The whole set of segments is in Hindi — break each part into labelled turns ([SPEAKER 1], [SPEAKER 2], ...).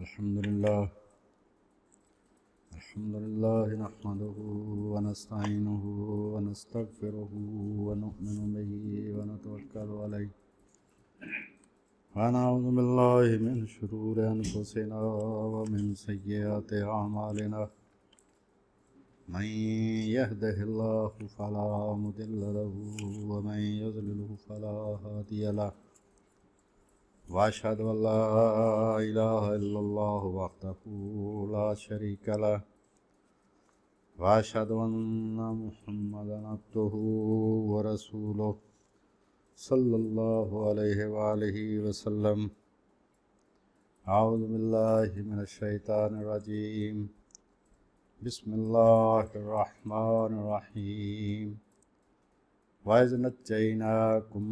[SPEAKER 1] अल्हम्दुलिल्लाह नहमदुहु व नस्तईनुहु व नस्तगफिरुहु व नु'मिनु बिही व नतवक्कलु अलैहि व नऊज़ु बिल्लाहि मिन शुरूरि अनफुसिना व मिन सय्यिआति अअमालिना मन यहदिहिल्लाहु फला मुदिल्ल लहु व मन युज़्लिल्हु फला हादिय लहु वअशहदु अल्ला इलाहा इल्लल्लाहु वहदहु ला शरीका लहु वअशहदु अन्ना मुहम्मदन अब्दुहु व रसूलुहु सल्लल्लाहु अलैहि व आलिहि वसल्लम। अऊज़ु बिल्लाहि मिनश शैतानिर रजीम। बिस्मिल्लाहिर रहमानिर रहीम। वइज़ नज्जयनाकुम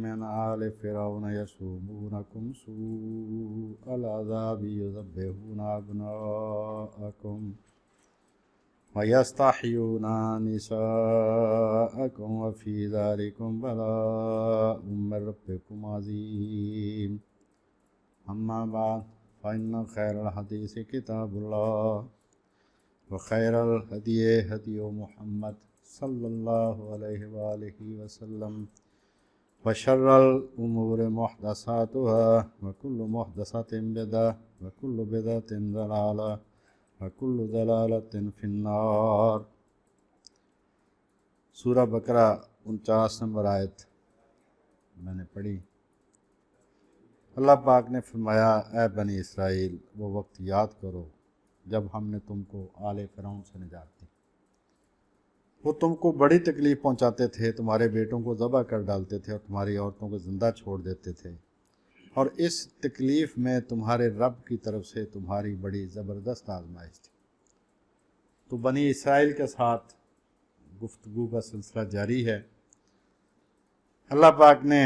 [SPEAKER 1] मिन आलि फ़िरऔन यसुमूनकुम सूअल अज़ाबि युज़ब्बिहूना अब्नाअकुम व यस्तहय्यूना निसाअकुम व फ़ी ज़ालिकुम बलाउम मिर रब्बिकुम अज़ीम। अम्मा बअद फ़इन्न खैरल हदीस किताबुल्लाह व खैरल हदी हदी मुहम्मद सल्लल्लाहु अलैहि व आलिहि वसल्लम व शर्रल उमूरि मुहदसातुहा व कुल्लु मुहदसतिन बिदअह व कुल्लु बिदअतिन ज़लालह व कुल्लु ज़लालतिन फिन्नार। सूरह बकरा 49 नंबर आयत मैंने पढ़ी। अल्लाह पाक ने फरमाया, ऐ बनी इसराइल, वो वक्त याद करो जब हमने तुमको आले फ़िरौन से निजात दी। वो तुमको बड़ी तकलीफ़ पहुंचाते थे, तुम्हारे बेटों को ज़बह कर डालते थे और तुम्हारी औरतों को ज़िंदा छोड़ देते थे, और इस तकलीफ़ में तुम्हारे रब की तरफ से तुम्हारी बड़ी ज़बरदस्त आजमाइश थी। तो बनी इसराइल के साथ गुफ्तगू का सिलसिला जारी है। अल्लाह पाक ने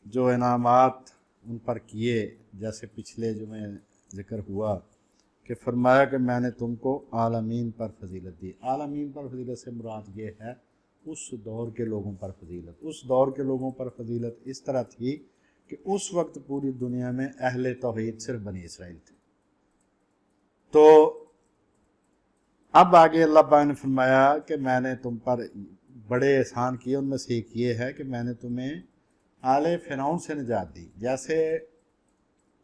[SPEAKER 1] जो इनामात उन पर किए, जैसे पिछले जो में ज़िक्र हुआ कि फरमाया कि मैंने तुमको आलमीन पर फजीलत दी। आलमीन पर फजीलत से मुराद ये है उस दौर के लोगों पर फजीलत। उस दौर के लोगों पर फजीलत इस तरह थी कि उस वक्त पूरी दुनिया में अहले तौहीद सिर्फ बनी इसराइल थे। तो अब आगे अल्लाह पाक ने फरमाया कि मैंने तुम पर बड़े एहसान किए, उनमें से एक ये है कि मैंने तुम्हें आले फ़िरौन से निजात दी। जैसे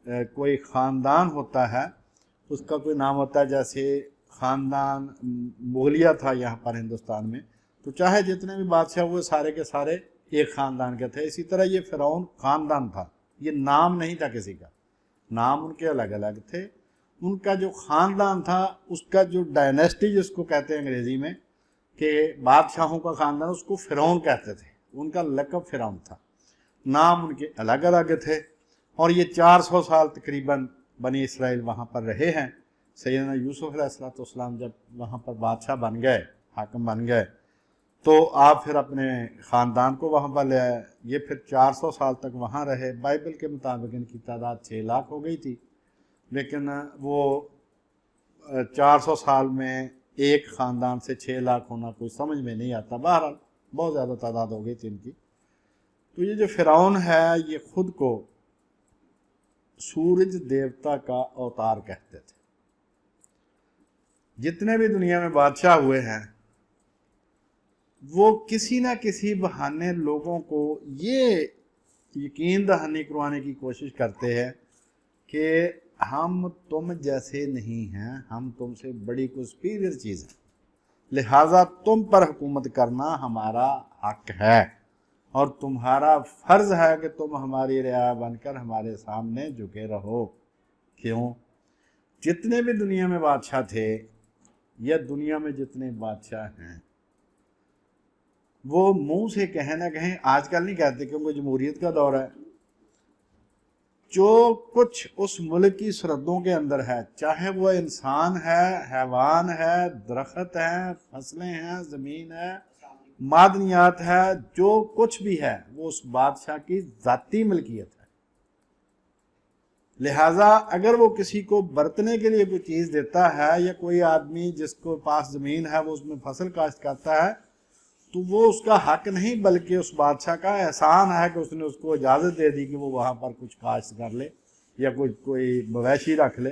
[SPEAKER 1] कोई ख़ानदान होता है, उसका कोई नाम होता है, जैसे ख़ानदान मुगलिया था यहाँ पर हिंदुस्तान में, तो चाहे जितने भी बादशाह हुए सारे के सारे एक ख़ानदान के थे। इसी तरह ये फ़िरौन ख़ानदान था, ये नाम नहीं था किसी का, नाम उनके अलग अलग थे। उनका जो ख़ानदान था, उसका जो डायनेस्टी जिसको कहते हैं अंग्रेज़ी में कि बादशाहों का ख़ानदान, उसको फ़िरौन कहते थे। उनका लक़ब फ़िरौन था, नाम उनके अलग अलग थे। और ये 400 साल तकरीबन बनी इसराइल वहाँ पर रहे हैं। सैयदना यूसुफ अलैहिस्सलाम जब वहाँ पर बादशाह बन गए, हाकिम बन गए, तो आप फिर अपने ख़ानदान को वहाँ पर ले आए। ये फिर 400 साल तक वहाँ रहे। बाइबल के मुताबिक इनकी तादाद 6 लाख हो गई थी, लेकिन वो 400 साल में एक ख़ानदान से 6 लाख होना कोई समझ में नहीं आता। बहरहाल बहुत ज़्यादा तादाद हो गई थी इनकी। तो ये जो फ़िरौन है, ये ख़ुद को सूरज देवता का अवतार कहते थे। जितने भी दुनिया में बादशाह हुए हैं, वो किसी ना किसी बहाने लोगों को ये यकीन दहानी करवाने की कोशिश करते हैं कि हम तुम जैसे नहीं हैं, हम तुमसे बड़ी कुछ सुपीरियर चीज़ है, लिहाजा तुम पर हुकूमत करना हमारा हक है और तुम्हारा फ़र्ज़ है कि तुम हमारी रियाया बनकर हमारे सामने झुके रहो। क्यों? जितने भी दुनिया में बादशाह थे, या दुनिया में जितने बादशाह हैं, वो मुंह से कहें ना कहें, आजकल नहीं कहते क्योंकि जमहूरियत का दौर है, जो कुछ उस मुल्क की सरहदों के अंदर है, चाहे वो इंसान है, हैवान है, दरख्त हैं, फसलें हैं, ज़मीन है, मादनियात है, जो कुछ भी है, वो उस बादशाह की ज़ाती मिल्कियत है। लिहाजा अगर वो किसी को बरतने के लिए कोई चीज़ देता है, या कोई आदमी जिसको पास ज़मीन है वो उसमें फसल काश्त करता है, तो वो उसका हक नहीं बल्कि उस बादशाह का एहसान है कि उसने उसको इजाज़त दे दी कि वो वहाँ पर कुछ काश्त कर ले। या कोई कोई मवेशी रख ले।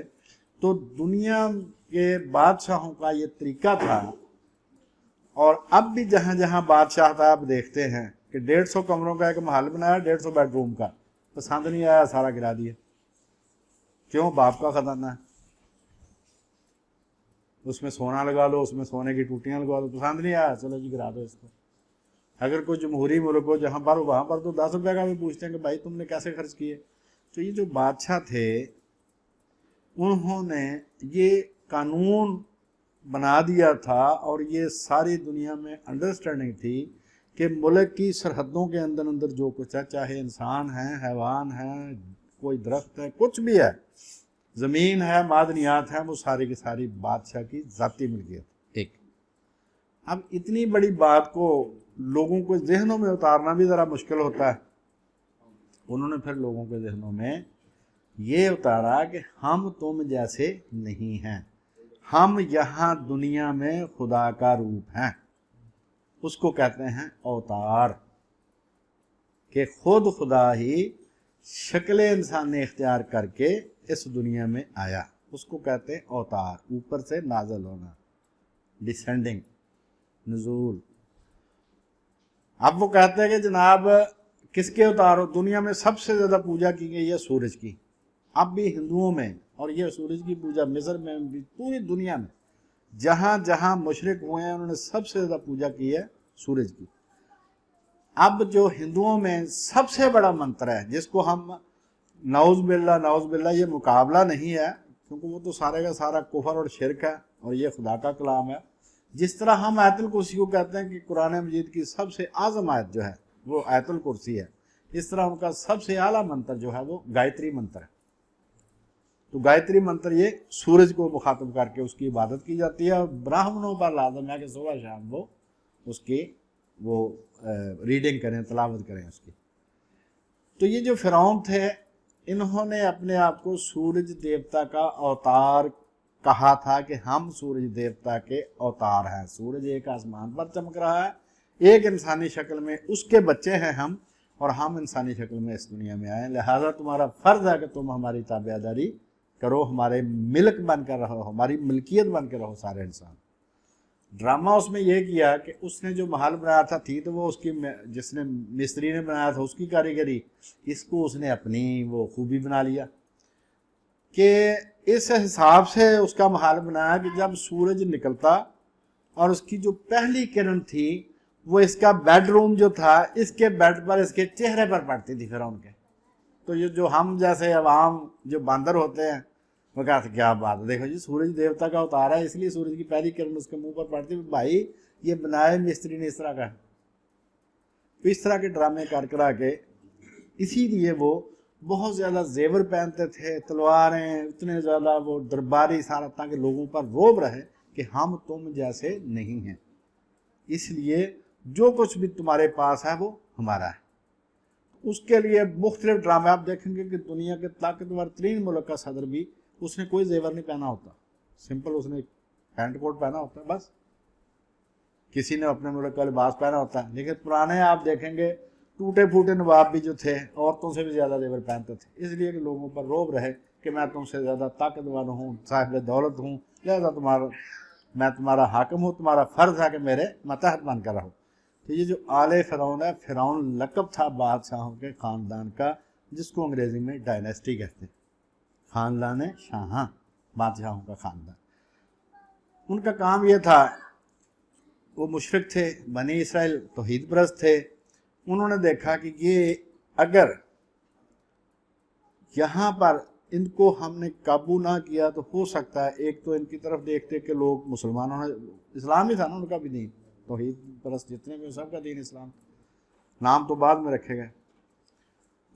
[SPEAKER 1] तो दुनिया के बादशाहों का ये तरीका था। और अब भी जहाँ जहाँ बादशाह था, आप देखते हैं कि 150 कमरों का एक महल बनाया, 150 बेडरूम का, पसंद नहीं आया सारा गिरा दिया। क्यों? बाप का खजाना है, उसमें सोना लगा लो, उसमें सोने की टूटियां लगा दो, पसंद नहीं आया, चलो जी गिरा दो इसको। अगर कोई जमहूरी मुल्क हो जहाँ पर, वहाँ पर तो 10 रुपये का भी पूछते हैं कि भाई तुमने कैसे खर्च किए। तो ये जो बादशाह थे, उन्होंने ये कानून बना दिया था और ये सारी दुनिया में अंडरस्टैंडिंग थी कि मुल्क की सरहदों के अंदर अंदर जो कुछ है, चाहे इंसान है, हैवान है, कोई दरख्त है, कुछ भी है, ज़मीन है, मादनियात है, वो सारी की सारी बादशाह की ज़ाती मिल्कियत। एक अब इतनी बड़ी बात को लोगों को जहनों में उतारना भी ज़रा मुश्किल होता है। उन्होंने फिर लोगों के जहनों में ये उतारा कि हम तुम जैसे नहीं हैं, हम यहाँ दुनिया में खुदा का रूप हैं। उसको कहते हैं अवतार, कि खुद खुदा ही शक्ल इंसानी इख्तियार करके इस दुनिया में आया। उसको कहते हैं अवतार, ऊपर से नाजल होना, डिसेंडिंग, नुज़ूल। अब वो कहते हैं कि जनाब किसके अवतार हो? दुनिया में सबसे ज़्यादा पूजा की गई है सूरज की। अब भी हिंदुओं में, और ये सूरज की पूजा मिस्र में भी, पूरी दुनिया में जहाँ जहाँ मुशरिक हुए हैं उन्होंने सबसे ज़्यादा पूजा की है सूरज की। अब जो हिंदुओं में सबसे बड़ा मंत्र है, जिसको हम नौज़ बिल्ला, ये मुकाबला नहीं है, क्योंकि वो तो सारे का सारा कुफर और शिरक है और ये खुदा का कलाम है। जिस तरह हम आयतुल कुर्सी को कहते हैं कि कुरान मजीद की सबसे आज़म आयत जो है वो आयतुल कुर्सी है, इस तरह उनका सबसे आला मंत्र जो है वो गायत्री मंत्र है। तो गायत्री मंत्र ये सूरज को मुखातब करके उसकी इबादत की जाती है, और ब्राह्मणों पर लाजम है कि सुबह शाम वो उसकी रीडिंग करें, तलावत करें उसकी। तो ये जो फ़िरौन थे, इन्होंने अपने आप को सूरज देवता का अवतार कहा था कि हम सूरज देवता के अवतार हैं। सूरज एक आसमान पर चमक रहा है, एक इंसानी शक्ल में, उसके बच्चे हैं हम, और हम इंसानी शक्ल में इस दुनिया में आए। लिहाजा तुम्हारा फ़र्ज़ है कि तुम हमारी ताबेदारी करो, हमारे मिल्क बनकर रहो, हमारी मिल्कियत बनकर रहो सारे इंसान। ड्रामा उसमें यह किया कि उसने जो महल बनाया था, थी तो वो उसकी, जिसने मिस्त्री ने बनाया था उसकी कारीगरी, इसको उसने अपनी वो खूबी बना लिया कि इस हिसाब से उसका महल बनाया कि जब सूरज निकलता और उसकी जो पहली किरण थी वो इसका बेडरूम जो था, इसके बेड पर, इसके चेहरे पर पड़ती थी फिरौन के। तो ये जो हम जैसे अवाम जो बंदर होते हैं वो कहते क्या बात है, देखो जी सूरज देवता का अवतार है, इसलिए सूरज की पहली किरण उसके मुंह पर पड़ती। भाई ये बनाए मिस्त्री ने इस तरह का। तो इस तरह के ड्रामे कर करा के, इसीलिए वो बहुत ज़्यादा जेवर पहनते थे, तलवारें, इतने ज़्यादा वो दरबारी सारा, ताकि लोगों पर रोब रहे कि हम तुम जैसे नहीं हैं, इसलिए जो कुछ भी तुम्हारे पास है वो हमारा है। उसके लिए मुख्तलिफ ड्रामे आप देखेंगे कि दुनिया के ताकतवर तरीन मुल्क का सदर भी, उसने कोई जेवर नहीं पहना होता, सिंपल उसने पैंट कोट पहना होता है बस। किसी ने अपने मुल्क का लिबास पहना होता है। लेकिन पुराने आप देखेंगे टूटे फूटे नवाब भी जो थे औरतों से भी ज़्यादा जेवर पहनते थे, इसलिए कि लोगों पर रोब रहे कि मैं तुमसे ज़्यादा ताकतवर हूँ, साहिब दौलत हूँ, लिहाजा मैं तुम्हारा हाकिम हूँ, तुम्हारा फ़र्ज़ है कि मेरे मतहत बनकर रहो। तो ये जो आले फ़िरौन है, फ़िरौन लक़ब था बादशाहों के ख़ानदान का, जिसको अंग्रेज़ी में डायनेस्टी कहते हैं, ख़ानदान शाह, बादशाहों का ख़ानदान। उनका काम ये था, वो मुशरिक थे, बनी इसराइल तौहीद परस्त थे। उन्होंने देखा कि ये अगर यहाँ पर इनको हमने काबू ना किया तो हो सकता है, एक तो इनकी तरफ देखते कि लोग, मुसलमानों ने, इस्लाम ही था ना उनका भी दीन, तौहीद परस्त जितने भी सबका दीन इस्लाम, नाम तो बाद में रखे गए।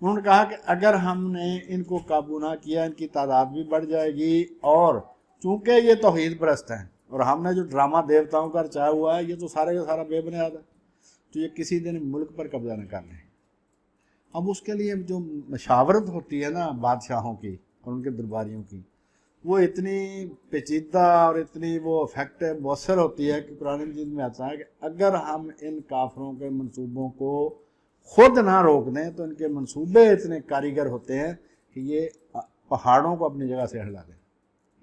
[SPEAKER 1] उन्होंने कहा कि अगर हमने इनको काबू ना किया, इनकी तादाद भी बढ़ जाएगी, और चूँकि ये तौहीद परस्त हैं और हमने जो ड्रामा देवताओं का रचाया हुआ है, ये तो सारे का सारा बेबुनियाद है, तो ये किसी दिन मुल्क पर कब्जा न कर लें। अब उसके लिए जो मशावरत होती है ना बादशाहों की और उनके दरबारियों की, वो इतनी पेचीदा और इतनी वो इफेक्टिव मौसर होती है कि कुरान मजीद में आता है कि अगर हम इन काफरों के मंसूबों को खुद ना रोक दें तो इनके मंसूबे इतने कारीगर होते हैं कि ये पहाड़ों को अपनी जगह से हिला दें।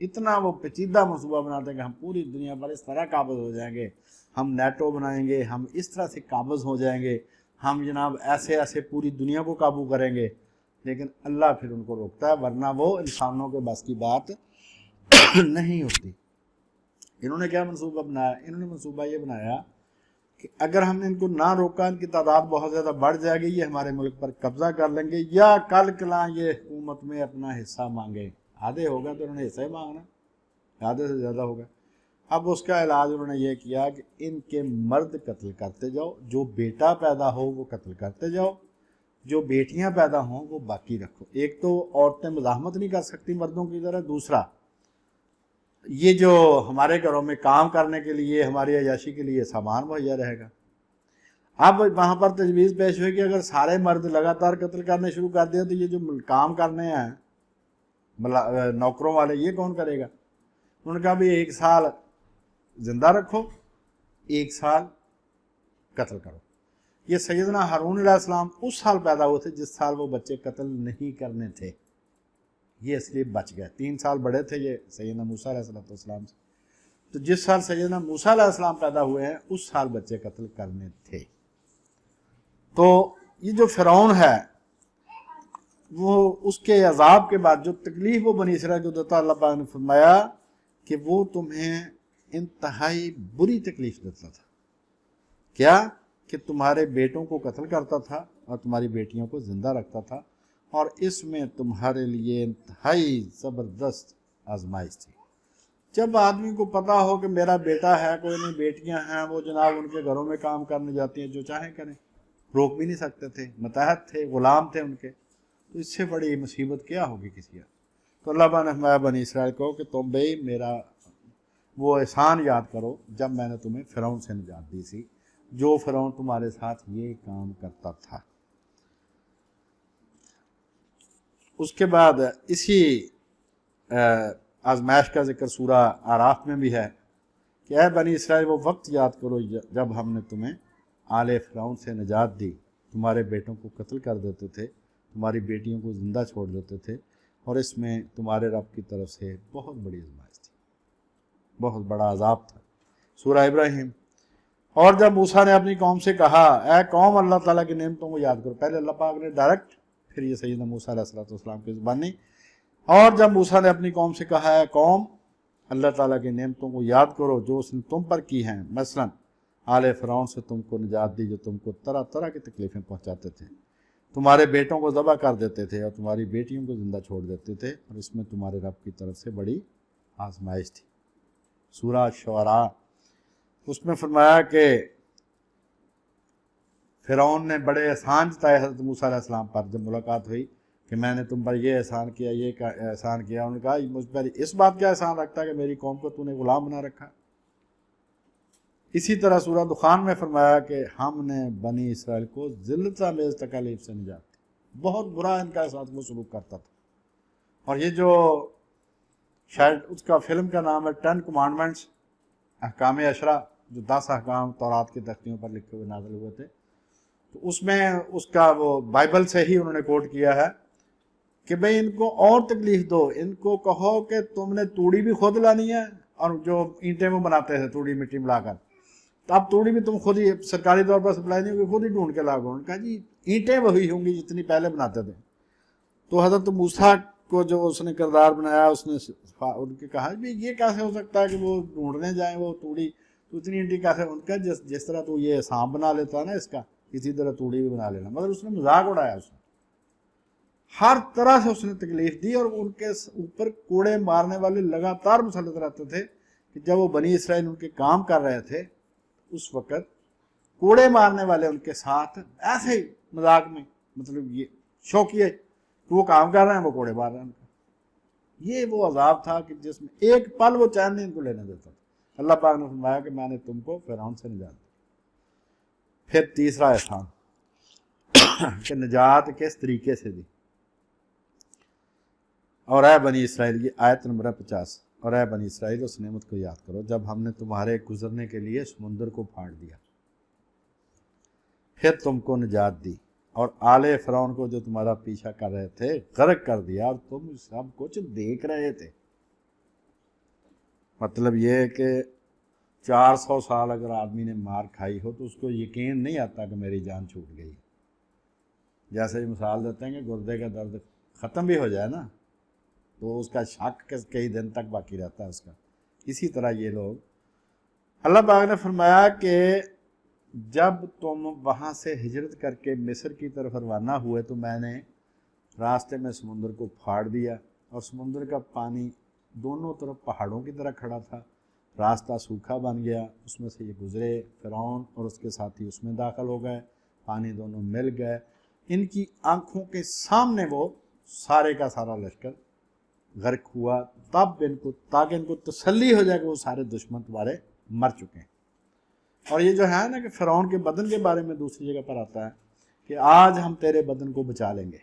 [SPEAKER 1] इतना वो पेचीदा मनसूबा बनाते हैं कि हम पूरी दुनिया पर इस तरह काबिज हो जाएंगे, हम नेटो बनाएंगे, हम इस तरह से काबिज हो जाएंगे, हम जनाब ऐसे ऐसे पूरी दुनिया को काबू करेंगे। लेकिन अल्लाह फिर उनको रोकता है, वरना वो इंसानों के बस की बात नहीं होती। इन्होंने क्या मनसूबा बनाया? इन्होंने मनसूबा ये बनाया कि अगर हमने इनको ना रोका, इनकी तादाद बहुत ज़्यादा बढ़ जाएगी, ये हमारे मुल्क पर कब्जा कर लेंगे, या कल कला ये हुकूमत में अपना हिस्सा मांगे। आधे होगा तो उन्होंने हिस्सा ही मांगना, आधे से ज़्यादा होगा। अब उसका इलाज उन्होंने ये किया कि इनके मर्द कत्ल करते जाओ, जो बेटा पैदा हो वो कत्ल करते जाओ, जो बेटियां पैदा हों वो बाकी रखो। एक तो औरतें मुज़ाहमत नहीं कर सकती मर्दों की तरह, दूसरा ये जो हमारे घरों में काम करने के लिए, हमारी अयाशी के लिए सामान मुहैया रहेगा। अब वहाँ पर तजवीज़ पेश हुई कि अगर सारे मर्द लगातार कत्ल करने शुरू कर दिया तो ये जो काम करने हैं नौकरों वाले, ये कौन करेगा? उन्होंने कहा भाई 1 साल जिंदा रखो, 1 साल कत्ल करो। ये सैयदना हारून अलैहिस्सलाम उस साल पैदा हुए थे जिस साल वो बच्चे कत्ल नहीं करने थे, ये इसलिए बच गए। 3 साल बड़े थे ये सैयदना मूसा अलैहिस्सलाम से, तो जिस साल सैयदना मूसा अलैहिस्सलाम पैदा हुए हैं उस साल बच्चे कत्ल करने थे। तो ये जो फ़िरौन है वो उसके अजाब के बाद जो तकलीफ वो बनी इसराइल को देता, अल्लाह पाक ने फरमाया कि वो तुम्हें इंतहाई बुरी तकलीफ देता था। क्या? कि तुम्हारे बेटों को कत्ल करता था और तुम्हारी बेटियों को जिंदा रखता था, और इसमें तुम्हारे लिए इंतहाई ज़बरदस्त आजमाइश थी। जब आदमी को पता हो कि मेरा बेटा है, कोई नहीं बेटियां हैं, वो जनाब उनके घरों में काम करने जाती हैं, जो चाहे करें, रोक भी नहीं सकते थे, मतहत थे, गुलाम थे उनके, तो इससे बड़ी मुसीबत क्या होगी किसी का। तो अल्लाह ने फरमाया बनी इसराइल को कि तुम भाई मेरा वो एहसान याद करो जब मैंने तुम्हें फ़िरौन से निजात दी थी, जो फ़िरौन तुम्हारे साथ ये काम करता था। उसके बाद इसी आजमाइश का जिक्र सूरा आराफ में भी है कि ऐ बनी इसराइल वो वक्त याद करो जब हमने तुम्हें आले फ़िरौन से निजात दी, तुम्हारे बेटों को कत्ल कर देते थे, तुम्हारी बेटियों को ज़िंदा छोड़ देते थे, और इसमें तुम्हारे रब की तरफ से बहुत बड़ी आजमाइश थी, बहुत बड़ा अजाब था। सूरा इब्राहिम। और जब मूसा ने अपनी कौम से कहा ऐ कौम अल्लाह ताला की नेमतों को याद करो, पहले अल्लाह पाक ने डायरेक्ट, फिर ये सैयदना मूसा अलैहिस्सलाम की ज़ुबानी। और जब मूसा ने अपनी कौम से कहा है कौम अल्लाह ताला की नेमतों को याद करो जो उसने तुम पर की हैं, मसलन आले फ़िरौन से तुमको निजात दी जो तुमको तरह तरह की तकलीफ़ें पहुँचाते थे, तुम्हारे बेटों को ज़बह कर देते थे और तुम्हारी बेटियों को ज़िंदा छोड़ देते थे, और इसमें तुम्हारे रब की तरफ से बड़ी आजमाइश थी। सूरा शुअरा, उसमें फरमाया कि फ़िरौन ने बड़े एहसान जताए हज़रत मूसा अलैहिस्सलाम पर। जब मुलाकात हुई कि मैंने तुम पर यह एहसान किया, ये एहसान किया, उन्होंने कहा मुझ पर इस बात का एहसान रखता है कि मेरी कौम को तूने गुलाम बना रखा। इसी तरह सूरह दुखान में फरमाया कि हमने बनी इसराइल को ज़िल्लत-ए-आमेज़ तकालीफ से निजात दी, बहुत बुरा इनका साथ वो सलूक करता था। और ये जो शायद उसका फिल्म का नाम है 10 कमांडमेंट्स, अहकाम अशरा, जो 10 अहकाम तौरात की तख्तियों पर लिखे हुए नाज़िल हुए थे, तो उसमें उसका वो बाइबल से ही उन्होंने कोट किया है कि भाई इनको और तकलीफ दो, इनको कहो कि तुमने तूड़ी भी खुद लानी है, और जो ईंटें वो बनाते थे तूड़ी मिट्टी मिलाकर, तो अब तूड़ी भी तुम खुद ही सरकारी तौर पर सप्लाई नहीं होगी, खुद ही ढूंढ के लागो। उनका जी ईंटें वही होंगी जितनी पहले बनाते थे। तो हज़रत मूसा को जो उसने किरदार बनाया, उसने उनके कहा भी ये कैसे हो सकता है कि वो ढूंढने जाए वो तूड़ी, तो इतनी ईंटी कैसे? उनका जिस तरह तो ये सांप बना लेता है ना इसका, इसी तरह तूड़ी भी बना लेना। मगर उसने मजाक उड़ाया, उसने हर तरह से उसने तकलीफ दी, और उनके ऊपर कोड़े मारने वाले लगातार मुसल्लत रहते थे कि जब वो बनी इसराइल उनके काम कर रहे थे उस वक़्त कोड़े मारने वाले उनके साथ ऐसे ही मजाक में, मतलब ये शौकिया कि वो काम कर रहे हैं, वो कोड़े मार रहे हैं उनका। ये वो अजाब था कि जिसमें एक पल वो चैन नहीं इनको लेने देता था। अल्लाह पाक ने फरमाया कि मैंने तुमको फ़िरौन से निजात दी। फिर तीसरा एहसान कि निजात किस तरीके से दी। और ऐ बनी इसराइल, ये आयत नंबर 50, और ऐ बनी इसराइल उस नेमत को याद करो जब हमने तुम्हारे गुजरने के लिए समुंदर को फाड़ दिया, फिर तुमको निजात दी और आले फ़िरौन को जो तुम्हारा पीछा कर रहे थे गर्क कर दिया, और तुम सब कुछ देख रहे थे। मतलब ये है कि 400 साल अगर आदमी ने मार खाई हो तो उसको यकीन नहीं आता कि मेरी जान छूट गई। जैसे ही मिसाल देते हैं कि गुर्दे का दर्द ख़त्म भी हो जाए ना, तो उसका शक कई दिन तक बाकी रहता है उसका। इसी तरह ये लोग, अल्लाह पाक ने फरमाया कि जब तुम वहाँ से हिजरत करके मिस्र की तरफ रवाना हुए तो मैंने रास्ते में समुद्र को फाड़ दिया, और समुद्र का पानी दोनों तरफ पहाड़ों की तरह खड़ा था। रास्ता सूखा बन गया, उसमें से ये गुजरे। फ़िरौन और उसके साथी उसमें दाखिल हो गए, पानी दोनों मिल गए। इनकी आंखों के सामने वो सारे का सारा लश्कर गर्क हुआ। तब इनको, ताकि इनको तसल्ली हो जाए कि वो सारे दुश्मन तुम्हारे मर चुके हैं। और ये जो है ना कि फ़िरौन के बदन के बारे में दूसरी जगह पर आता है कि आज हम तेरे बदन को बचा लेंगे।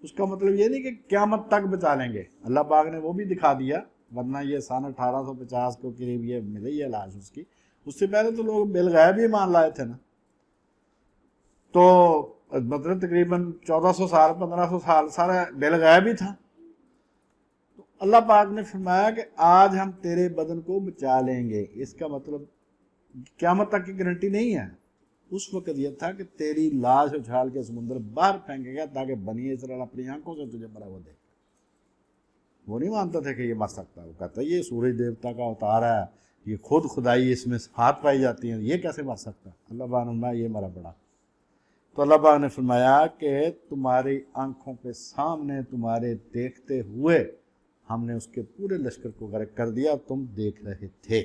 [SPEAKER 1] उसका मतलब ये नहीं कि क़यामत तक बचा लेंगे, अल्लाह पाक ने वो भी दिखा दिया, वरना ये सन 1850 के करीब ये मिली है लाश उसकी। उससे पहले तो लोग बिलगैब ही मान लाए थे ना, तो मतलब तकरीबन 1400 साल 1500 साल सारा बिलगैब ही था। तो अल्लाह पाक ने फरमाया कि आज हम तेरे बदन को बचा लेंगे। इसका मतलब क़यामत तक की गारंटी नहीं है। उस वक्त यह था कि तेरी लाश उछाल के समुद्र बाहर फेंकेगा ताकि बनी इस्राएल अपनी आंखों से तुझे मरा हुआ देखे। वो नहीं मानता था कि ये मर सकता है। वो कहता है ये सूरज देवता का अवतार है, ये खुद खुदाई इसमें सिफात पाई जाती है, ये कैसे मर सकता। अल्लाह पाक ने ये मरा पड़ा। तो अल्लाह पाक ने फरमाया कि तुम्हारी आंखों के सामने तुम्हारे देखते हुए हमने उसके पूरे लश्कर को गर्क कर दिया, तुम देख रहे थे।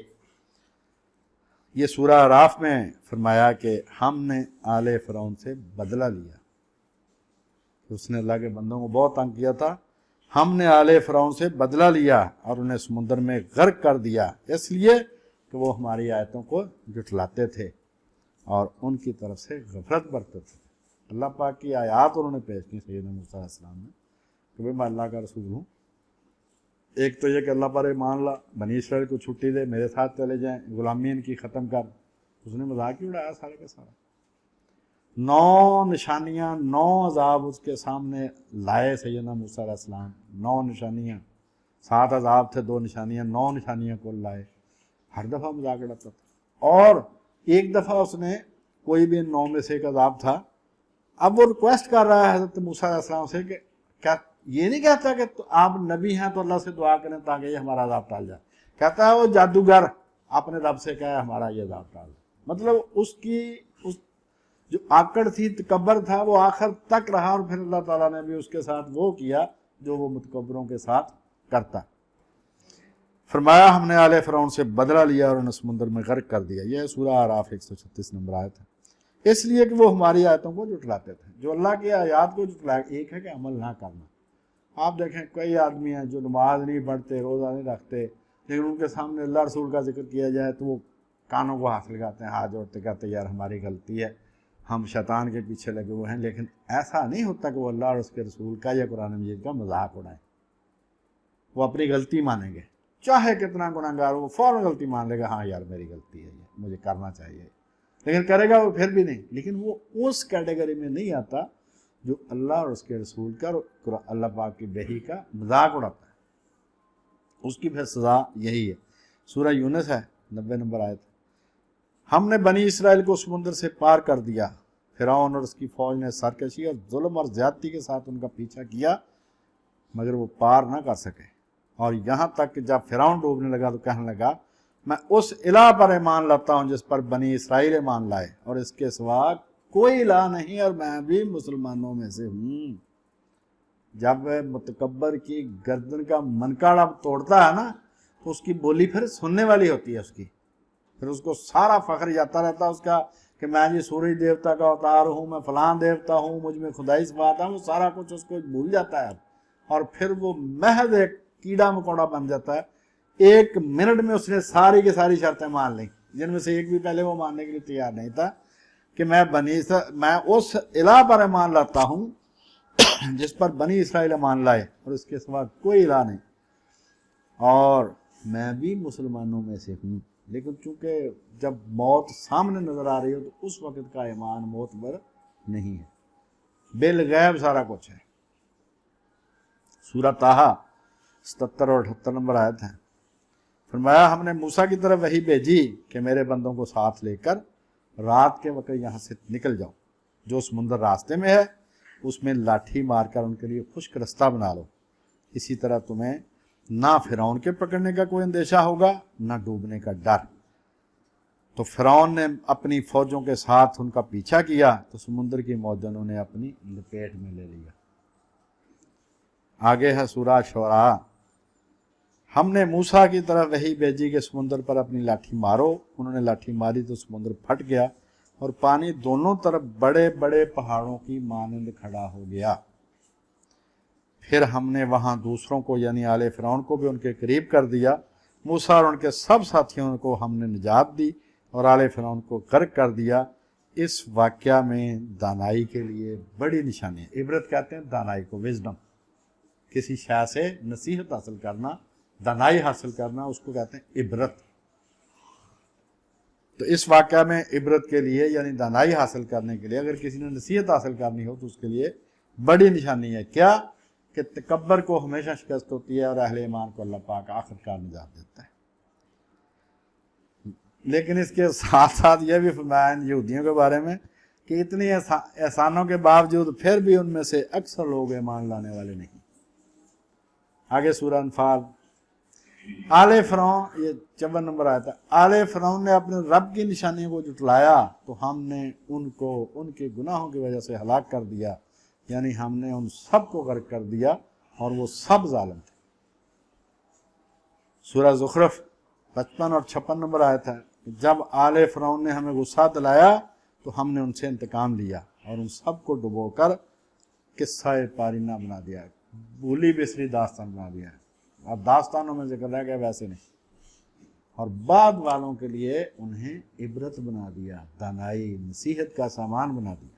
[SPEAKER 1] ये सूरह आराफ में फरमाया कि हमने आले फ़िरौन से बदला लिया। उसने अल्लाह के बंदों को बहुत तंग किया था। हमने आले फ़िरौन से बदला लिया और उन्हें समुद्र में गर्क कर दिया, इसलिए कि वो हमारी आयतों को जुटलाते थे और उनकी तरफ से गफलत बरतते थे। अल्लाह पाक की आयात उन्होंने पेश की सैयदना मूसा अलैहिस्सलाम ने कि भाई मैं अल्लाह का रसूल हूँ। एक तो ये कि अल्लाह पर मान ला, बनी इस्राइल को छुट्टी दे, मेरे साथ चले जाएं, गुलामी इनकी ख़त्म कर। उसने मजाक ही उड़ाया सारे का सारा। 9 निशानियाँ, 9 अजाब उसके सामने लाए सैयदना मूसा अलैहिस्सलाम। 9 निशानियाँ, 7 अजाब थे, 2 निशानियाँ, 9 निशानियाँ को लाए। हर दफ़ा मजाक उड़ाता था। और एक दफ़ा उसने, कोई भी 9 में से एक अजाब था, अब वो रिक्वेस्ट कर रहा है हज़रत मूसा अलैहिस्सलाम से कि क्या ये नहीं कहता कि तो आप नबी हैं तो अल्लाह से दुआ करें ताकि ये हमारा अजाब टाल जाए। कहता है वो जादूगर अपने रब से कहे हमारा ये अजाब टाल। मतलब उसकी उस जो आकड़ थी, तकब्बर था, वो आखिर तक रहा। और फिर अल्लाह ताला ने भी उसके साथ वो किया जो वो मुतकब्बरों के साथ करता। फरमाया हमने आले फ़िरौन से बदला लिया और उन्हें समुद्र में गर्क कर दिया। यह सूरह आराफ 136 नंबर आयत है। इसलिए कि वो हमारी आयतों को जुटलाते थे। जो अल्लाह की आयत को जुटलाए, एक है कि अमल ना करना। आप देखें कई आदमी हैं जो नमाज नहीं पढ़ते, रोज़ा नहीं रखते, लेकिन उनके सामने अल्लाह रसूल का जिक्र किया जाए तो वो कानों को हाथ लगाते हैं, हाथ जोड़ते, कहते यार हमारी गलती है, हम शैतान के पीछे लगे हुए हैं। लेकिन ऐसा नहीं होता कि वो अल्लाह और उसके रसूल का या कुरान मजीद का मजाक उड़ाए। वो अपनी गलती मानेंगे, चाहे कितना गुनाहगार हो, वो फ़ौरन गलती मान लेगा, हाँ यार मेरी गलती है, ये मुझे करना चाहिए, लेकिन करेगा वो फिर भी नहीं। लेकिन वो उस कैटेगरी में नहीं आता जो अल्लाह और उसके रसूल का और अल्लाह पाक की वही का मजाक उड़ाता है। उसकी फिर सज़ा यही है। सूरह यूनुस है 90 नंबर आयत। हमने बनी इसराइल को समुद्र से पार कर दिया। फ़िरौन और उसकी फ़ौज ने सरकशी और जुल्म और ज़्यादती के साथ उनका पीछा किया, मगर वो पार ना कर सके। और यहाँ तक कि जब फ़िरौन डूबने लगा तो कहने लगा मैं उस इलाह पर ईमान लाता हूँ जिस पर बनी इसराइल ईमान लाए, और इसके सिवा कोई इलाह नहीं, और मैं भी मुसलमानों में से हूँ। जब मुतकब्बर की गर्दन का मनकाड़ा तोड़ता है ना, तो उसकी बोली फिर सुनने वाली होती है उसकी। फिर उसको सारा फ़ख्र जाता रहता है उसका कि मैं जी सूरज देवता का अवतार हूँ, मैं फलां देवता हूँ, मुझ में खुदाई से बात है। वो सारा कुछ उसको भूल जाता है और फिर वो महज एक कीड़ा मकोड़ा बन जाता है। 1 मिनट में उसने सारी की सारी शर्तें मान ली, जिनमें से एक भी पहले वो मानने के लिए तैयार नहीं था कि मैं उस इलाह पर ईमान लाता हूँ जिस पर बनी इसराइल ईमान लाए, और इसके सिवा कोई इलाह नहीं, और मैं भी मुसलमानों में से हूँ। लेकिन चूंकि जब मौत सामने नजर आ रही हो तो उस वक्त का ईमान मोतबर नहीं है। बिल गैब सारा कुछ है। सूरह ताहा 77 और 78 नंबर आयत है। फरमाया हमने मूसा की तरफ वही भेजी कि मेरे बंदों को साथ लेकर रात के वक्त यहाँ से निकल जाओ, जो समुंदर रास्ते में है उसमें लाठी मारकर उनके लिए खुश्क रास्ता बना लो। इसी तरह तुम्हें ना फिरौन के पकड़ने का कोई अंदेशा होगा ना डूबने का डर। तो फिरौन ने अपनी फौजों के साथ उनका पीछा किया तो समुद्र की मौजों ने अपनी लपेट में ले लिया। आगे है सूरह शुरा। हमने मूसा की तरफ वही भेजी कि समुद्र पर अपनी लाठी मारो। उन्होंने लाठी मारी तो समुद्र फट गया और पानी दोनों तरफ बड़े बड़े पहाड़ों की मानंद खड़ा हो गया। फिर हमने वहां दूसरों को यानी आले फिरौन को भी उनके करीब कर दिया। मूसा और उनके सब साथियों को हमने निजात दी और आले फिरौन को गर्क कर दिया। इस वाकया में दानाई के लिए बड़ी निशानी है। इबरत कहते हैं दानाई को, विजडम, किसी शय से नसीहत हासिल करना, दानाई हासिल करना, उसको कहते हैं इबरत। तो इस वाकया में इबरत के लिए यानी दानाई हासिल करने के लिए अगर किसी ने नसीहत हासिल करनी हो तो उसके लिए बड़ी निशानी है। क्या कि तकब्बर को हमेशा शिकस्त होती है और अहले ईमान को अल्लाह पाक आखिरकार निजात देता है। लेकिन इसके साथ साथ यह भी फरमाया यहूदियों के बारे में कि इतनी एहसानों के बावजूद फिर भी उनमें से अक्सर लोग ईमान लाने वाले नहीं। आगे सूरह अनफाल। आले फिरौन, ये 54 नंबर आया था। आले फिरौन ने अपने रब की निशानियों को जुटलाया तो हमने उनको उनके गुनाहों की वजह से हलाक कर दिया, यानी हमने उन सब को गर्क कर दिया और वो सब जालिम थे। सूरह ज़ुखरफ 55 और 56 नंबर आया था। जब आले फिरौन ने हमें गुस्सा दिलाया तो हमने उनसे इंतकाम लिया और उन सब को डुबोकर किस्सा पारीना बना दिया, भूली बिसरी दास्तान बना दिया। अब दास्तानों में जिक्र रह गया वैसे नहीं, और बाद वालों के लिए उन्हें इबरत बना दिया, दानाई नसीहत का सामान बना दिया।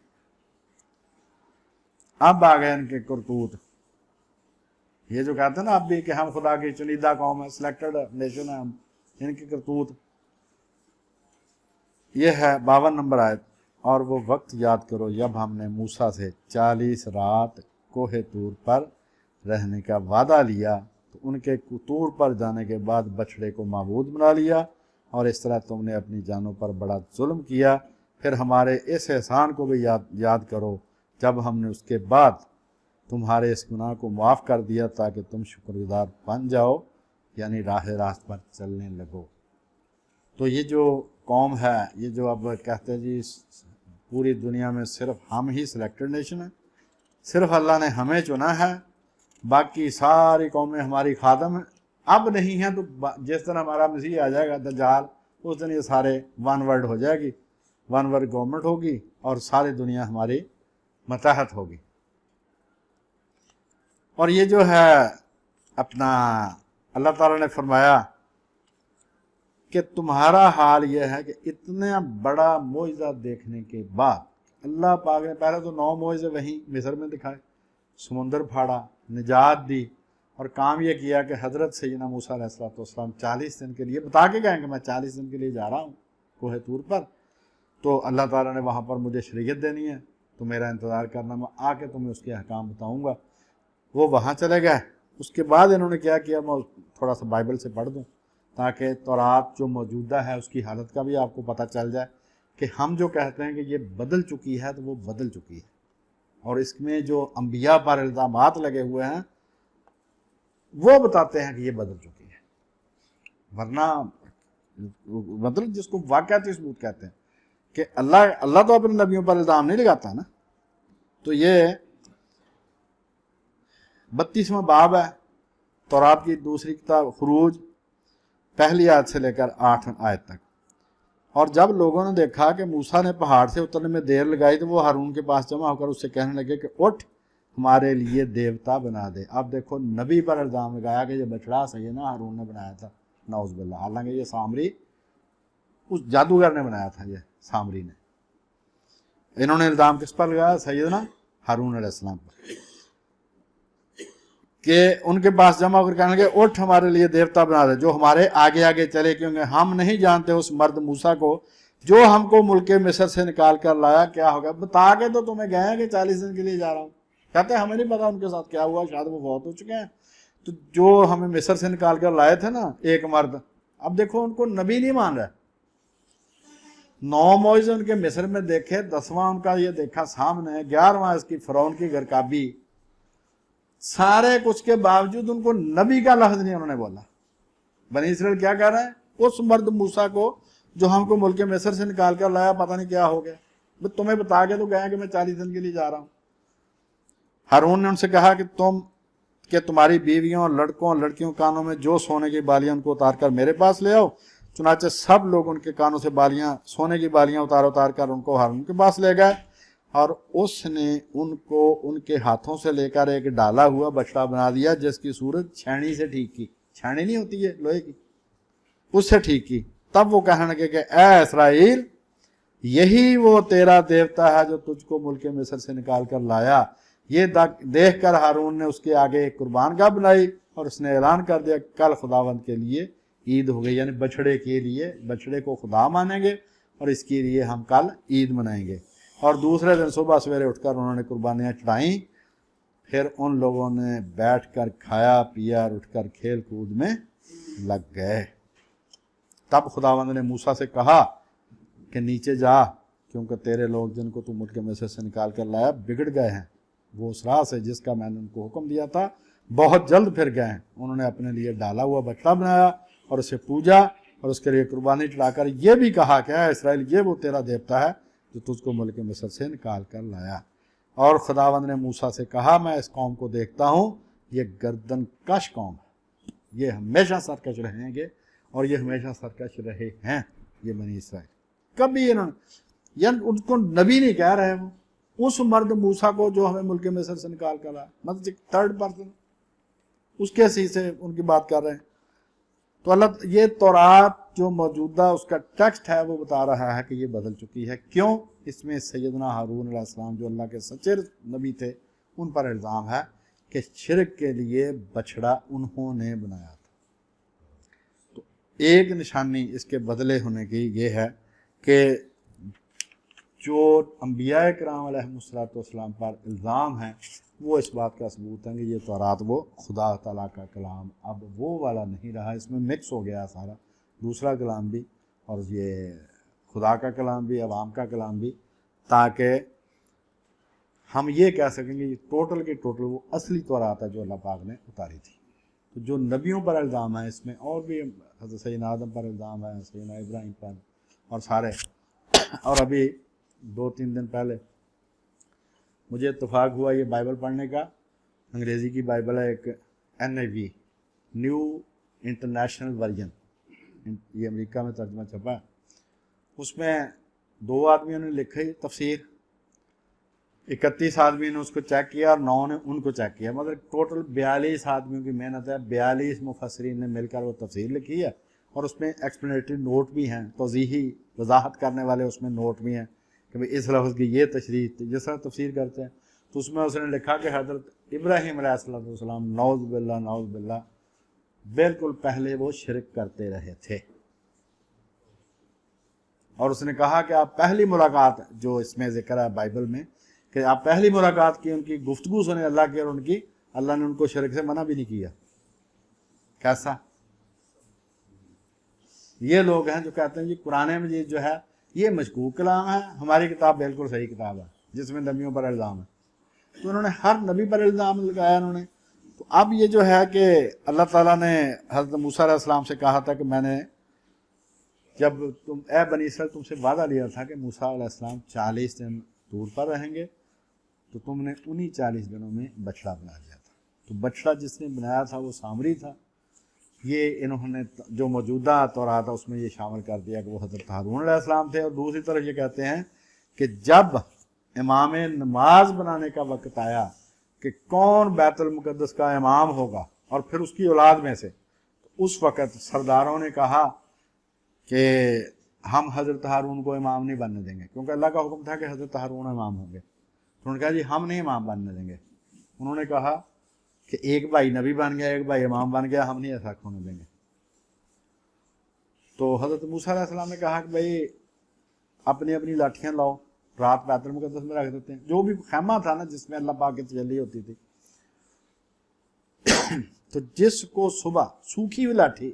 [SPEAKER 1] अब आ गए इनके करतूत। ये जो कहते हैं ना अब भी कि हम खुदा की चुनिंदा कौम है, सिलेक्टेड नेशन है हम, इनके करतूत ये है 52 नंबर आयत। और वो वक्त याद करो जब हमने मूसा से 40 रात कोहे तूर पर रहने का वादा लिया, तो उनके तूर पर जाने के बाद बछड़े को माबूद बना लिया और इस तरह तुमने अपनी जानों पर बड़ा जुल्म किया। फिर हमारे इस एहसान को भी याद करो जब हमने उसके बाद तुम्हारे इस गुनाह को माफ़ कर दिया ताकि तुम शुक्रगुजार बन जाओ, यानी राह रास्त पर चलने लगो। तो ये जो कौम है, ये जो अब कहते हैं जी पूरी दुनिया में सिर्फ हम ही सिलेक्टेड नेशन है, सिर्फ अल्लाह ने हमें चुना है, बाकी सारी कौमें हमारी खादम है। अब नहीं है तो जिस दिन हमारा मसीह आ जाएगा दज्जाल, उस दिन ये सारे वन वर्ल्ड हो जाएगी, वन वर्ल्ड गवर्नमेंट होगी और सारी दुनिया हमारी मतहत होगी। और ये जो है अपना अल्लाह ताला ने फरमाया कि तुम्हारा हाल यह है कि इतना बड़ा मोइज़ा देखने के बाद अल्लाह पाक ने पहले तो 9 मोइज़े वहीं मिस्र में दिखाए, समुंदर फाड़ा, निजात दी, और काम यह किया कि हज़रत सैयदना मूसा अलैहिस्सलाम 40 दिन के लिए बता के गए कि मैं 40 दिन के लिए जा रहा हूँ कोहे तूर पर, तो अल्लाह ताला ने वहाँ पर मुझे शरीयत देनी है, तो मेरा इंतज़ार करना, मैं आके तुम्हें उसके अहकाम बताऊँगा। वो वहाँ चले गए। उसके बाद इन्होंने क्या किया, मैं थोड़ा सा बाइबल से पढ़ दूँ ताकि तौरात जो मौजूदा है उसकी हालत का भी आपको पता चल जाए कि हम जो कहते हैं कि ये बदल चुकी है तो वो बदल चुकी है, और इसमें जो अंबिया पर इल्ज़ामात लगे हुए हैं वो बताते हैं कि ये बदल चुकी है। वरना मतलब जिसको वाक़याती सबूत कहते हैं कि अल्लाह तो अपने नबियों पर इल्ज़ाम नहीं लगाता ना। तो ये 32वां बाब है तौरात की दूसरी किताब खुरूज, पहली आयत से लेकर 8 आयत तक। और जब लोगों ने देखा कि मूसा ने पहाड़ से उतरने में देर लगाई तो वो हारून के पास जमा होकर उससे कहने लगे कि उठ हमारे लिए देवता बना दे। अब देखो नबी पर इल्ज़ाम लगाया कि ये बछड़ा सैयदना हारून ने बनाया था, नाउज़ बिल्लाह, हालांकि ये सामरी उस जादूगर ने बनाया था, ये सामरी ने। इन्होंने इल्ज़ाम किस पर लगाया? सैयदना हारून अलैहिस्सलाम पर, कि उनके पास जमा होकर कहने लगे उठ हमारे लिए देवता बना दे जो हमारे आगे आगे चले, क्योंकि हम नहीं जानते उस मर्द मूसा को जो हमको मुल्क मिस्र से निकाल कर लाया, क्या होगा? बता के तो तुम्हें गए हैं कि 40 दिन के लिए जा रहा हूँ। कहते हैं हमें नहीं पता उनके साथ क्या हुआ, शायद वो बहुत हो चुके हैं। तो जो हमें मिस्र से निकाल कर लाए थे ना एक मर्द, अब देखो उनको नबी नहीं मान रहा। 9 मौजे उनके मिस्र में देखे, 10वां उनका ये देखा सामने, 11वां इसकी फ़िरौन की गरकाबी, सारे कुछ के बावजूद उनको नबी का लफ्ज नहीं उन्होंने बोला। बनी इसराइल क्या कह रहे हैं? उस मर्द मूसा को जो हमको मुल्क मिस्र से निकाल कर लाया, पता नहीं क्या हो गया, तुम्हें बता के तो गया कि मैं 40 दिन के लिए जा रहा हूं। हारून ने उनसे कहा कि तुम्हारी बीवियों, लड़कों, लड़कियों कानों में जो सोने की बालियां, उनको उतार कर मेरे पास ले आओ। चुनाचे सब लोग उनके कानों से बालियां, सोने की बालियां उतार कर उनको हारून के पास ले गए, और उसने उनको उनके हाथों से लेकर एक डाला हुआ बछड़ा बना दिया, जिसकी सूरत छेनी से ठीक की। छेनी नहीं होती है लोहे की, उससे ठीक की। तब वो कहने लगे कि ऐ इस्राएल, यही वो तेरा देवता है जो तुझको मुल्क मिस्र से निकाल कर लाया। ये देख कर हारून ने उसके आगे एक कुर्बानगाह बनाई, और उसने ऐलान कर दिया कल खुदावंद के लिए ईद हो गई, यानी बछड़े के लिए, बछड़े को खुदा मानेंगे और इसके लिए हम कल ईद मनाएंगे। और दूसरे दिन सुबह सवेरे उठकर उन्होंने कुर्बानियाँ चढ़ाई। फिर उन लोगों ने बैठ कर खाया पिया और उठकर खेल कूद में लग गए। तब खुदावंद ने मूसा से कहा कि नीचे जा, क्योंकि तेरे लोग जिनको तू मुल्क मिस्र से निकाल कर लाया बिगड़ गए हैं। वो उस राह से जिसका मैंने उनको हुक्म दिया था बहुत जल्द फिर गए हैं। उन्होंने अपने लिए डाला हुआ बछड़ा बनाया और उसे पूजा और उसके लिए कुर्बानी चढ़ाकर ये भी कहा कि इस्राएल, ये वो तेरा देवता है जो तुझको मुल्क मिस्र से निकाल कर लाया। और खुदावंद ने मूसा से कहा, मैं इस कौम को देखता हूँ, ये गर्दन कश कौम है, ये हमेशा सरकश रहेंगे और ये हमेशा सरकश रहे हैं ये बनी इसराइल। कभी इन्होंने, यानी उनको नबी नहीं कह रहे, वो उस मर्द मूसा को जो हमें मुल्क मिस्र से निकाल कर आया, मतलब थर्ड पर्सन उसके सी से उनकी बात कर रहे हैं। तो अल्लाह, ये तौरात जो मौजूदा उसका टेक्स्ट है वो बता रहा है कि ये बदल चुकी है। क्यों? इसमें सैयदना हारून अलैहिस्सलाम जो अल्लाह के सच्चे नबी थे, उन पर इल्ज़ाम है कि शिरक के लिए बछड़ा उन्होंने बनाया था। तो एक निशानी इसके बदले होने की ये है कि जो अम्बिया किराम अलैहिस्सलाम पर इल्ज़ाम है, वो इस बात का सबूत है कि ये तौरात वो खुदा ताला का कलाम अब वो वाला नहीं रहा, इसमें मिक्स हो गया सारा, दूसरा कलाम भी और ये खुदा का कलाम भी, अवाम का कलाम भी, ताकि हम ये कह सकेंगे ये टोटल के टोटल वो असली तौरात है जो अल्लाह पाक ने उतारी थी। तो जो नबियों पर इल्ज़ाम है इसमें, और भी हज़रत सैयदना आदम पर इल्ज़ाम है, सैयदना इब्राहीम पर और सारे। और अभी 2-3 दिन पहले मुझे इत्तेफाक हुआ ये बाइबल पढ़ने का, अंग्रेज़ी की बाइबल है एक NIV, न्यू इंटरनेशनल वर्जन, ये अमेरिका में तर्जमा छपा है। उसमें 2 आदमियों ने लिखी तफसीर, 31 आदमियों ने उसको चेक किया और 9 ने उनको चेक किया, मतलब टोटल 42 आदमियों की मेहनत है। 42 मुफस्सिरीन ने मिलकर वो तफसीर लिखी है, और उसमें एक्सप्लेनेटरी नोट भी हैं, तौज़ीही वजाहत करने वाले उसमें नोट भी हैं कि भाई इस लफ्ज़ की ये तशरीह, जिस तरह तफसीर करते हैं। तो उसमें उसने लिखा कि हज़रत इब्राहीम अलैहिस्सलाम नौज़ बिल्लाह बिल्कुल पहले वो शिरक करते रहे थे। और उसने कहा कि आप पहली मुलाकात जो इसमें जिक्र है बाइबल में, कि आप पहली मुलाकात की, उनकी गुफ्तगू सुने अल्लाह की, और उनकी, अल्लाह ने उनको शिरक से मना भी नहीं किया। कैसा? ये लोग हैं जो कहते हैं जी कुरान मजीद जो है ये मशकूक कलाम है, हमारी किताब बिल्कुल सही किताब है जिसमें नबियों पर इल्ज़ाम है। तो उन्होंने हर नबी पर इल्ज़ाम लगाया उन्होंने। तो अब ये जो है कि अल्लाह ताला ने हज़रत मूसा अलैहिस्सलाम से कहा था कि मैंने, जब तुम ए बनी इसराइल, तुमसे वादा लिया था कि मूसा अलैहिस्सलाम 40 दिन दूर पर रहेंगे, तो तुमने उन्हीं 40 दिनों में बछड़ा बना लिया था। तो बछड़ा जिसने बनाया था वो सामरी था। ये इन्होंने जो मौजूदा तौरात है उसमें ये शामिल कर दिया कि वो हज़रत हारून अलैहिस्सलाम थे। और दूसरी तरफ ये कहते हैं कि जब इमाम नमाज बनाने का वक्त आया कि कौन बैतुल मुक़द्दस का इमाम होगा और फिर उसकी औलाद में से, तो उस वक़्त सरदारों ने कहा कि हम हज़रत हारून को इमाम नहीं बनने देंगे, क्योंकि अल्लाह का हुक्म था कि हज़रत हारून इमाम होंगे। तो उन्होंने कहा जी हम नहीं इमाम बनने देंगे। उन्होंने कहा कि एक भाई नबी बन गया, एक भाई इमाम बन गया, हम नहीं ऐसा होने देंगे। तो हज़रत मूसा अलैहिस्सलाम ने कहा कि भाई अपनी अपनी लाठियां लाओ, रात बैतुल मुकद्दस में रख देते हैं। जो भी खैमा था ना जिसमें अल्लाह पाक की तजल्ली होती थी, तो जिसको सुबह सूखी हुई लाठी,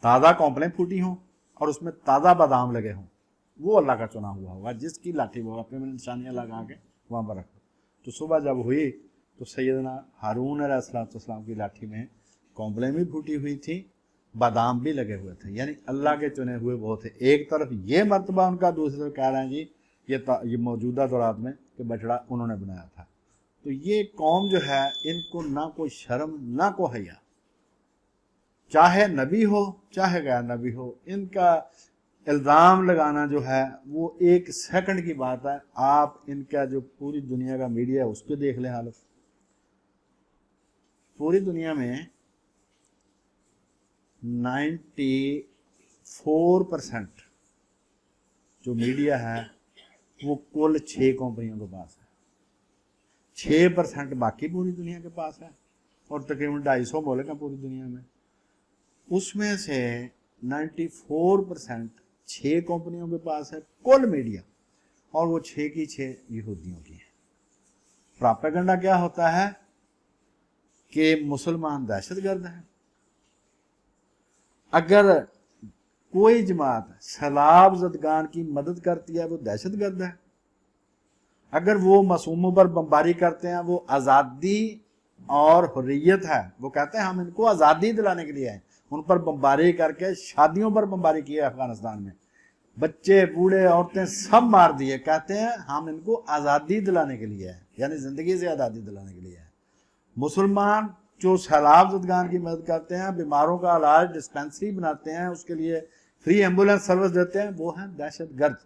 [SPEAKER 1] ताज़ा कौंपलें फूटी हों और उसमें ताज़ा बादाम लगे हों, वो अल्लाह का चुना हुआ होगा, जिसकी लाठी वो अपने में निशानियाँ लगा के वहाँ पर रखो। तो सुबह जब हुई तो सैयदना हारून अलैहिस्सलाम की लाठी में कौंपलें भी फूटी हुई थी, बादाम भी लगे हुए थे, यानी अल्लाह के चुने हुए वो थे। एक तरफ ये मर्तबा उनका, दूसरी तरफ कह रहे हैं जी ये मौजूदा दौरात में कि बछड़ा उन्होंने बनाया था। तो ये कौम जो है, इनको ना कोई शर्म ना कोई हया, चाहे नबी हो चाहे गैर नबी हो, इनका इल्ज़ाम लगाना जो है वो एक सेकंड की बात है। आप इनका जो पूरी दुनिया का मीडिया है उसको देख लें हालत। पूरी दुनिया में 94% जो मीडिया है वो कुल 6 कंपनियों के पास है, 6% बाकी पूरी दुनिया के पास है, और तकरीबन 250 मुल्क हैं पूरी दुनिया में। उसमें से 94% 6 कंपनियों के पास है कुल मीडिया, और वो 6 की 6 यहूदियों की है। प्रोपेगेंडा क्या होता है कि मुसलमान दहशतगर्द हैं। अगर कोई जमात सैलाब ज़दगान की मदद करती है वो दहशतगर्द है। अगर वो मासूमों पर बमबारी करते हैं वो आज़ादी और हुर्रियत है, वो कहते हैं हम इनको आज़ादी दिलाने के लिए आए, उन पर बमबारी करके शादियों पर बमबारी की है अफगानिस्तान में, बच्चे बूढ़े औरतें सब मार दिए, कहते हैं हम इनको आज़ादी दिलाने के लिए है, यानी ज़िंदगी से आज़ादी दिलाने के लिए है। मुसलमान जो सैलाब ज़दगान की मदद करते हैं, बीमारों का इलाज डिस्पेंसरी बनाते हैं, उसके लिए फ्री एम्बुलेंस सर्विस देते हैं, वो हैं दहशतगर्द।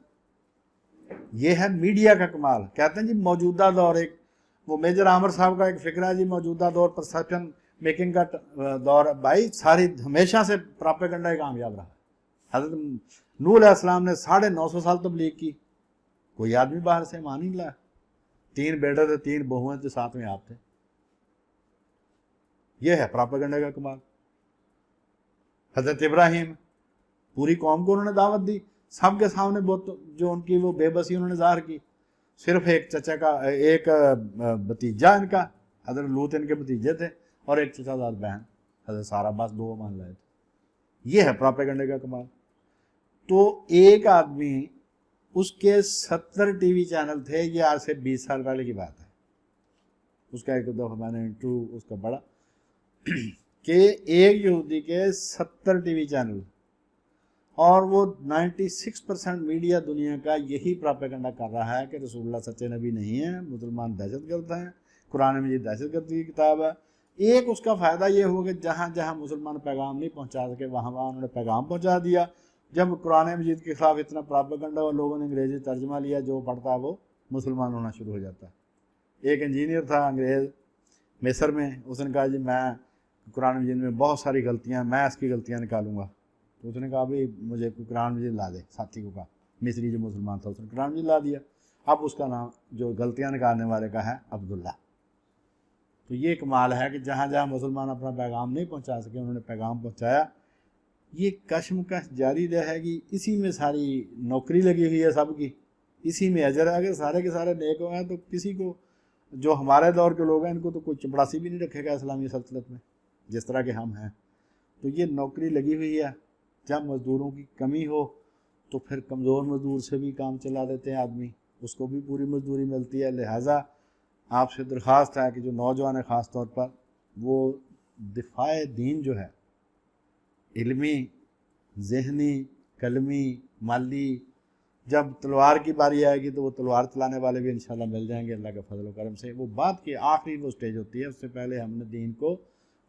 [SPEAKER 1] ये है मीडिया का कमाल। कहते हैं जी मौजूदा दौर, एक वो मेजर आमर साहब का एक फिक्र है जी, मौजूदा दौर परसेप्शन मेकिंग का दौर। भाई सारी हमेशा से प्रोपेगेंडा ही कामयाब रहा। हज़रत नूह अलैहिस्सलाम ने 950 साल तबलीग की, कोई आदमी बाहर से मान नहीं लाया, 3 बेटे थे, 3 बहुएं थे, 7वें आप थे। यह है प्रोपेगेंडा का कमाल। हज़रत इब्राहीम, पूरी कौम को उन्होंने दावत दी, सबके सामने बहुत जो उनकी वो बेबसी उन्होंने ज़ाहिर की। सिर्फ एक चचा का, एक भतीजा इनका, हज़रत लूत इनके भतीजे थे, और एक चचादार बहन हज़रत सारा, बस 2 मान लाए थे। ये है प्रोपेगेंडे का कमाल। तो एक आदमी, उसके 70 टीवी चैनल थे, ये आज से 20 साल पहले की बात है। उसका एक दफ़ा मैंने इंटरव्यू उसका पढ़ा कि एक यहूदी के 70 टीवी चैनल, और वो 96% मीडिया दुनिया का यही प्रोपेगेंडा कर रहा है कि रसूलुल्लाह सच्चे नबी नहीं है, मुसलमान दहशतगर्द हैं, कुरान में ये दहशतगर्दी की किताब है। एक उसका फ़ायदा ये हुआ कि जहाँ जहाँ मुसलमान पैगाम नहीं पहुँचा सके वहाँ वहाँ उन्होंने पैगाम पहुँचा दिया। जब कुरान मजीद के खिलाफ इतना प्रोपेगेंडा और लोगों ने अंग्रेज़ी तर्जमा लिया, जो पढ़ता है वो मुसलमान होना शुरू हो जाता है। एक इंजीनियर था अंग्रेज़ मिस्र में, उसने कहा जी मैं कुरान मजीद में बहुत सारी गलतियाँ, मैं इसकी गलतियाँ निकालूंगा। तो उसने कहा भाई मुझे कुरान मजीद ला दे। साथी को कहा, मिस्री जो मुसलमान था, उसने कुरान मजीद ला दिया। अब उसका नाम जो गलतियाँ निकालने वाले का है अब्दुल्ला। तो ये कमाल है कि जहाँ जहाँ मुसलमान अपना पैगाम नहीं पहुँचा सके उन्होंने पैगाम पहुँचाया। ये कशमकश जारी रहेगी, इसी में सारी नौकरी लगी हुई है सबकी, इसी में अजर है। अगर सारे के सारे नेक हो हैं तो किसी को, जो हमारे दौर के लोग हैं, इनको तो कोई चपड़ासी भी नहीं रखेगा इस्लामी सल्तनत में, जिस तरह के हम हैं। तो ये नौकरी लगी हुई है। जब मज़दूरों की कमी हो तो फिर कमज़ोर मज़दूर से भी काम चला देते हैं आदमी, उसको भी पूरी मजदूरी मिलती है। लिहाजा आपसे दरख्वास्त है कि जो नौजवान है ख़ास तौर पर, वो दिफाए दीन जो है, इल्मी, ज़हनी, कलमी, माली, जब तलवार की बारी आएगी तो वो तलवार चलाने वाले भी इंशाल्लाह मिल जाएंगे अल्लाह के फजल करम से। वो बात की आखिरी वो स्टेज होती है, उससे पहले हमने दीन को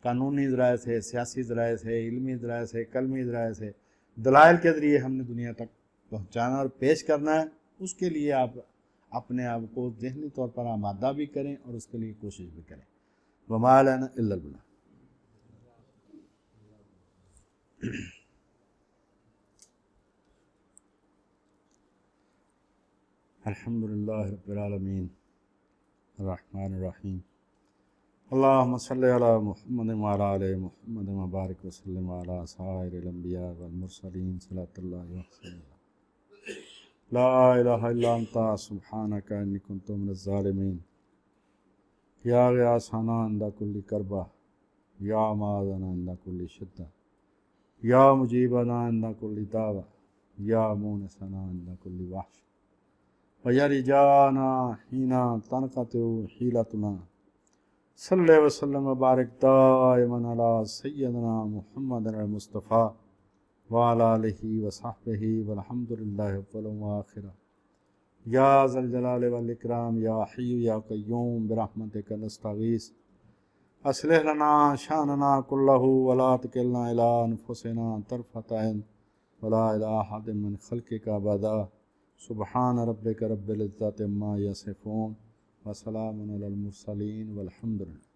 [SPEAKER 1] कानूनी ज़राए से, सियासी ज़राए से, इल्मी ज़राए से, कलमी ज़राए से, दलाइल के ज़रिए हमने दुनिया तक पहुँचाना और पेश करना है। उसके लिए आप अपने आप को ज़हनी तौर पर आमादा भी करें और उसके लिए कोशिश भी करें। वमा लना इल्लल बलाग। अल्हम्दुलिल्लाह रब्बिल आलमीन अर्रहमानिर रहीम अल्लाहुम्मा सल्लि अला मुहम्मद व अला आलि मुहम्मद व बारिक व सल्लिम अला साइरिल अंबिया वल मुरसलीन सल्लल्लाहु अलैहि वसल्लम। ला इलाहा इल्ला अंता सुब्हानका इन्नी कुन्तु मिनज़ ज़ालिमीन। या ग़ियासना इंदा कुल्ली करबा, या माज़ना इंदा कुल्ली शिद्दा, या मुजीबना इंदा कुल्ली दावा, या मूनिसना इंदा कुल्ली वहश, व या रिजाना हीना तनक़तु हीलतुना। सल्ले व सल्लम व बारिक दाइमन अला सय्यदना मुहम्मदिन अल मुस्तफ़ा व अला आलिहि व सहबिहि वल्हम्दुलिल्लाहि अव्वलन व आखिरा। या ज़ल जलाल वल इकराम या हय्यु या क़य्यूम बिरहमतिका नस्तगीस अस्लिह लना शानना कुल्लहु व ला तकिलना इला अनफुसिना तरफ़त ऐन व ला इला अहदिन मिन ख़ल्क़िका अबदा। सुब्हान रब्बिका रब्बिल इज़्ज़ति अम्मा यसिफ़ून व सलामुन अलल मुरसलीन वल्हम्दुलिल्लाह।